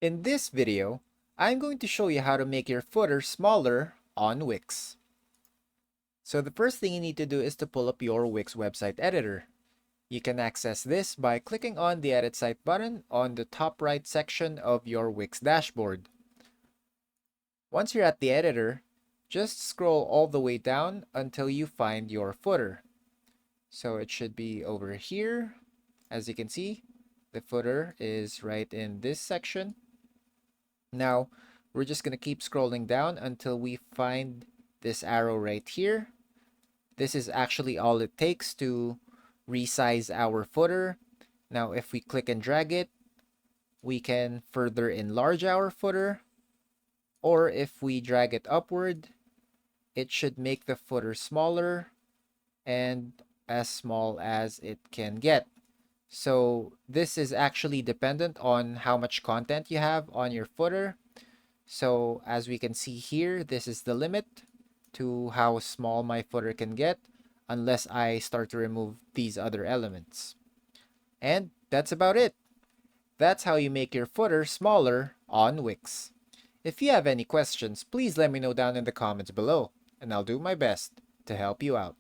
In this video, I'm going to show you how to make your footer smaller on Wix. So the first thing you need to do is to pull up your Wix website editor. You can access this by clicking on the Edit Site button on the top right section of your Wix dashboard. Once you're at the editor, just scroll all the way down until you find your footer. So it should be over here. As you can see, the footer is right in this section. Now, we're just going to keep scrolling down until we find this arrow right here. This is actually all it takes to resize our footer. Now, if we click and drag it, we can further enlarge our footer. Or if we drag it upward, it should make the footer smaller and as small as it can get. So this is actually dependent on how much content you have on your footer. So as we can see here, this is the limit to how small my footer can get unless I start to remove these other elements. And that's about it. That's how you make your footer smaller on Wix. If you have any questions, please let me know down in the comments below, and I'll do my best to help you out.